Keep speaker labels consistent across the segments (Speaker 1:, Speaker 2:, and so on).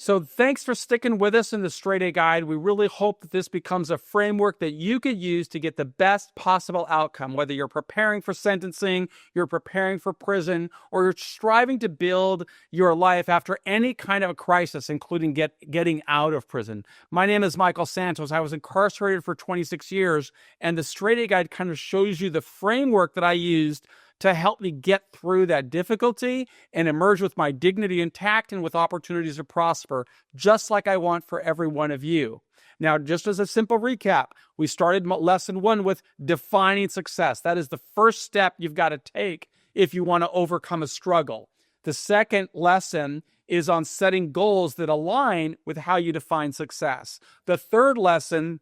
Speaker 1: So thanks for sticking with us in the Straight A Guide. We really hope that this becomes a framework that you could use to get the best possible outcome, whether you're preparing for sentencing, you're preparing for prison, or you're striving to build your life after any kind of a crisis, including getting out of prison. My name is Michael Santos. I was incarcerated for 26 years, and the Straight A Guide kind of shows you the framework that I used to help me get through that difficulty and emerge with my dignity intact and with opportunities to prosper, just like I want for every one of you. Now, just as a simple recap, we started lesson 1 with defining success. That is the first step you've got to take if you want to overcome a struggle. The second lesson is on setting goals that align with how you define success. The third lesson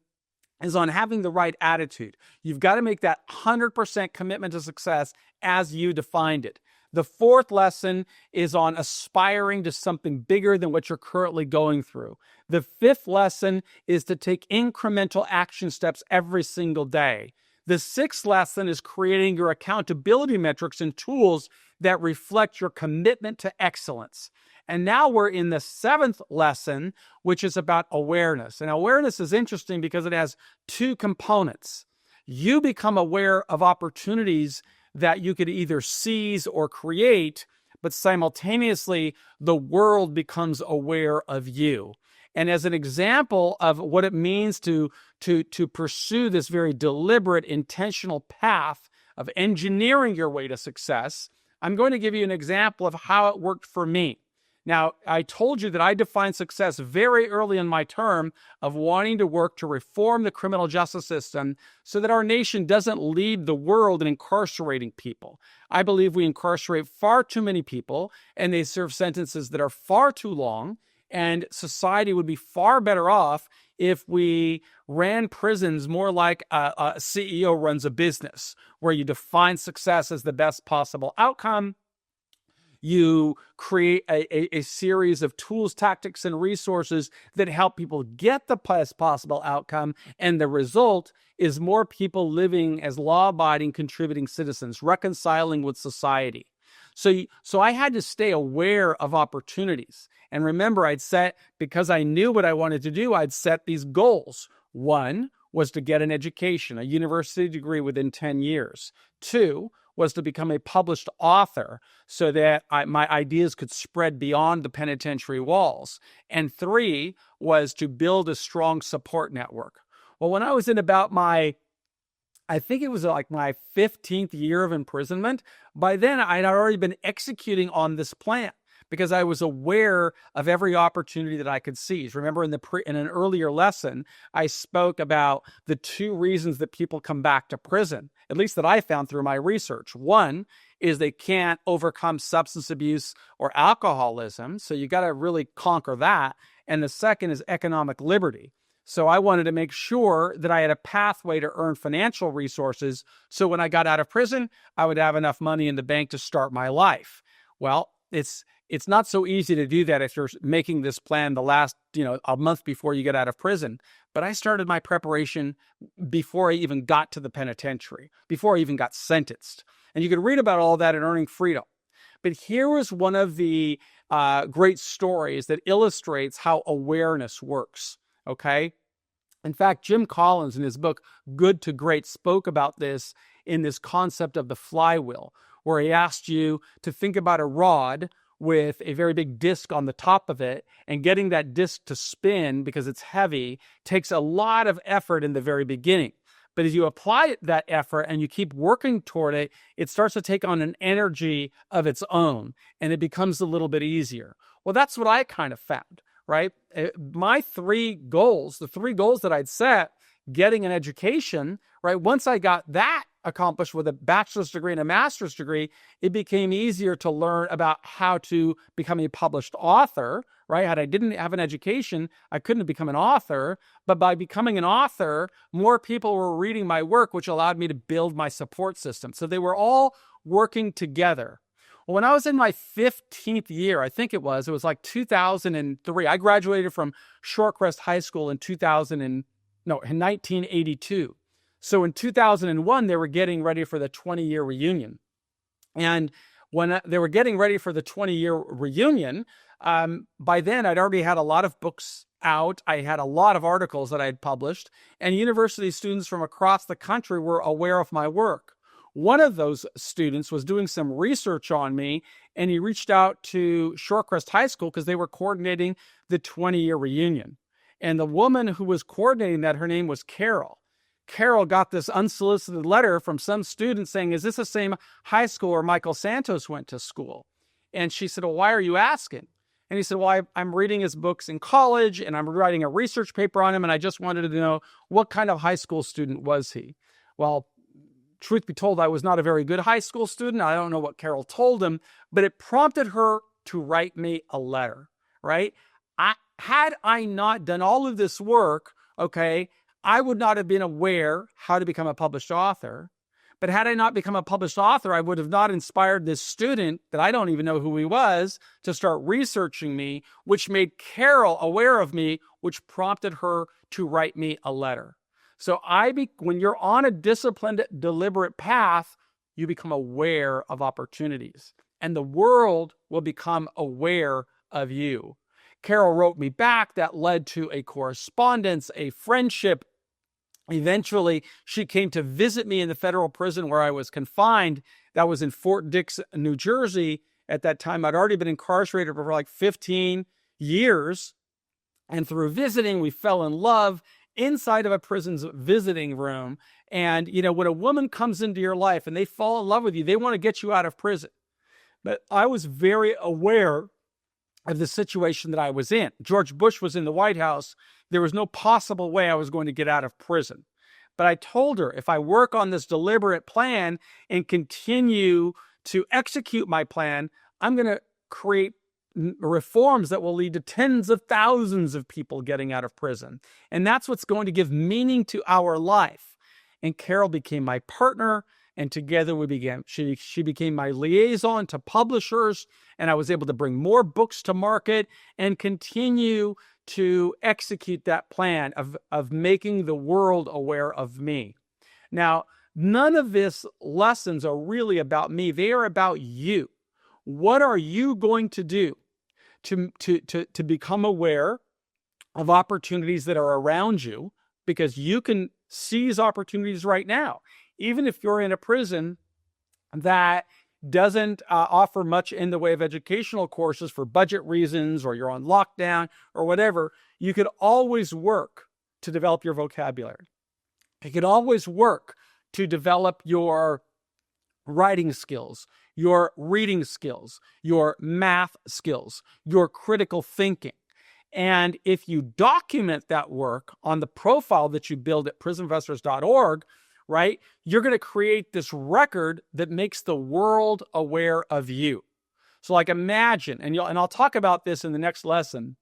Speaker 1: is on having the right attitude. You've got to make that 100% commitment to success as you defined it. The fourth lesson is on aspiring to something bigger than what you're currently going through. The fifth lesson is to take incremental action steps every single day. The sixth lesson is creating your accountability metrics and tools that reflect your commitment to excellence. And now we're in the seventh lesson, which is about awareness. And awareness is interesting because it has two components. You become aware of opportunities that you could either seize or create, but simultaneously, the world becomes aware of you. And as an example of what it means to pursue this very deliberate, intentional path of engineering your way to success, I'm going to give you an example of how it worked for me. Now, I told you that I defined success very early in my term of wanting to work to reform the criminal justice system so that our nation doesn't lead the world in incarcerating people. I believe we incarcerate far too many people, and they serve sentences that are far too long, and society would be far better off if we ran prisons more like a CEO runs a business, where you define success as the best possible outcome. You create a series of tools, tactics, and resources that help people get the best possible outcome. And the result is more people living as law-abiding, contributing citizens, reconciling with society. So I had to stay aware of opportunities. And remember, because I knew what I wanted to do, I'd set these goals. 1 was to get an education, a university degree within 10 years. 2 was to become a published author so that my ideas could spread beyond the penitentiary walls. And 3 was to build a strong support network. Well, when I was in about I think it was like my 15th year of imprisonment, by then I'd already been executing on this plan because I was aware of every opportunity that I could seize. Remember in an earlier lesson, I spoke about the 2 reasons that people come back to prison, at least that I found through my research. 1 is they can't overcome substance abuse or alcoholism, so you got to really conquer that. And the second is economic liberty. So I wanted to make sure that I had a pathway to earn financial resources, so when I got out of prison, I would have enough money in the bank to start my life. Well, it's not so easy to do that if you're making this plan the last, a month before you get out of prison. But I started my preparation before I even got to the penitentiary, before I even got sentenced. And you can read about all that in Earning Freedom. But here was one of the great stories that illustrates how awareness works, okay? In fact, Jim Collins in his book, Good to Great, spoke about this in this concept of the flywheel, where he asked you to think about a rod with a very big disc on the top of it, and getting that disc to spin because it's heavy takes a lot of effort in the very beginning. But as you apply that effort and you keep working toward it, it starts to take on an energy of its own, and it becomes a little bit easier. Well, that's what I kind of found, right? My 3 goals, the 3 goals that I'd set, getting an education, right? Once I got that accomplished with a bachelor's degree and a master's degree, it became easier to learn about how to become a published author, right? Had I didn't have an education, I couldn't have become an author. But by becoming an author, more people were reading my work, which allowed me to build my support system. So they were all working together. Well, when I was in my 15th year, I think it was like 2003. I graduated from Shorecrest High School in 1982. So in 2001, they were getting ready for the 20-year reunion. And when they were getting ready for the 20-year reunion, By then, I'd already had a lot of books out. I had a lot of articles that I had published, and university students from across the country were aware of my work. One of those students was doing some research on me, and he reached out to Shorecrest High School because they were coordinating the 20-year reunion. And the woman who was coordinating that, her name was Carol. Carol got this unsolicited letter from some student saying, is this the same high school where Michael Santos went to school? And she said, well, why are you asking? And he said, well, I'm reading his books in college, and I'm writing a research paper on him, and I just wanted to know what kind of high school student was he? Well, truth be told, I was not a very good high school student. I don't know what Carol told him, but it prompted her to write me a letter, right? Had I not done all of this work, okay, I would not have been aware how to become a published author. But had I not become a published author, I would have not inspired this student that I don't even know who he was to start researching me, which made Carol aware of me, which prompted her to write me a letter. So when you're on a disciplined, deliberate path, you become aware of opportunities, and the world will become aware of you. Carol wrote me back. That led to a correspondence, a friendship. Eventually, she came to visit me in the federal prison where I was confined. That was in Fort Dix, New Jersey. At that time, I'd already been incarcerated for like 15 years. And through visiting, we fell in love inside of a prison's visiting room. And, when a woman comes into your life and they fall in love with you, they want to get you out of prison. But I was very aware of the situation that I was in. George Bush was in the White House. There was no possible way I was going to get out of prison. But I told her, if I work on this deliberate plan and continue to execute my plan, I'm going to create reforms that will lead to tens of thousands of people getting out of prison. And that's what's going to give meaning to our life. And Carol became my partner, and together she became my liaison to publishers, and I was able to bring more books to market and continue to execute that plan of making the world aware of me. Now, none of these lessons are really about me. They are about you. What are you going to do to become aware of opportunities that are around you? Because you can seize opportunities right now. Even if you're in a prison that doesn't offer much in the way of educational courses for budget reasons, or you're on lockdown or whatever, you could always work to develop your vocabulary. You could always work to develop your writing skills, your reading skills, your math skills, your critical thinking. And if you document that work on the profile that you build at prisonvestors.org, right, you're going to create this record that makes the world aware of you. So like imagine, and I'll talk about this in the next lesson,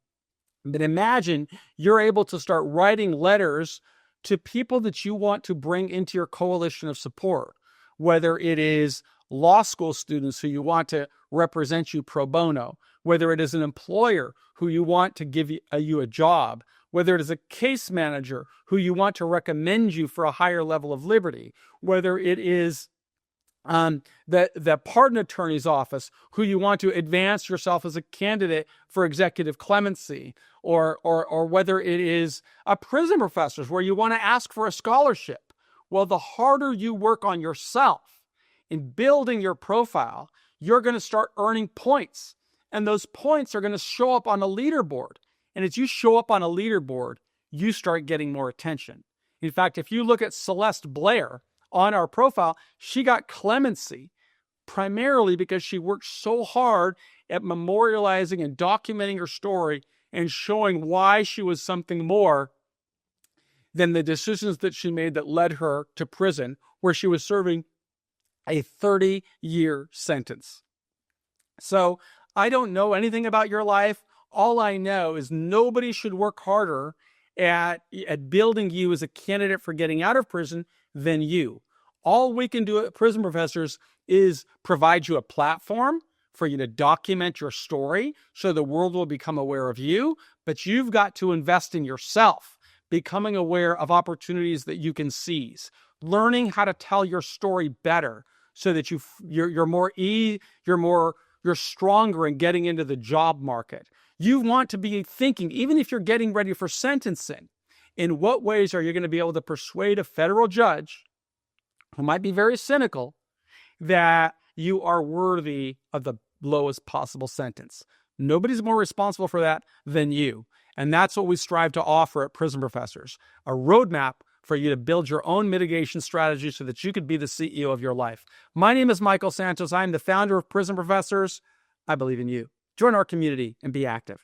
Speaker 1: but imagine you're able to start writing letters to people that you want to bring into your coalition of support, whether it is law school students who you want to represent you pro bono, whether it is an employer who you want to give you a job, whether it is a case manager who you want to recommend you for a higher level of liberty, whether it is the pardon attorney's office who you want to advance yourself as a candidate for executive clemency, or whether it is a prison professors where you want to ask for a scholarship. Well, the harder you work on yourself in building your profile, you're going to start earning points. And those points are going to show up on a leaderboard. And as you show up on a leaderboard, you start getting more attention. In fact, if you look at Celeste Blair on our profile, she got clemency primarily because she worked so hard at memorializing and documenting her story and showing why she was something more than the decisions that she made that led her to prison, where she was serving a 30-year sentence. So I don't know anything about your life. All I know is nobody should work harder at building you as a candidate for getting out of prison than you. All we can do at Prison Professors is provide you a platform for you to document your story so the world will become aware of you, but you've got to invest in yourself, becoming aware of opportunities that you can seize, learning how to tell your story better so that you're more you're stronger in getting into the job market. You want to be thinking, even if you're getting ready for sentencing, in what ways are you going to be able to persuade a federal judge who might be very cynical that you are worthy of the lowest possible sentence? Nobody's more responsible for that than you. And that's what we strive to offer at Prison Professors, a roadmap for you to build your own mitigation strategy so that you could be the CEO of your life. My name is Michael Santos. I'm the founder of Prison Professors. I believe in you. Join our community and be active.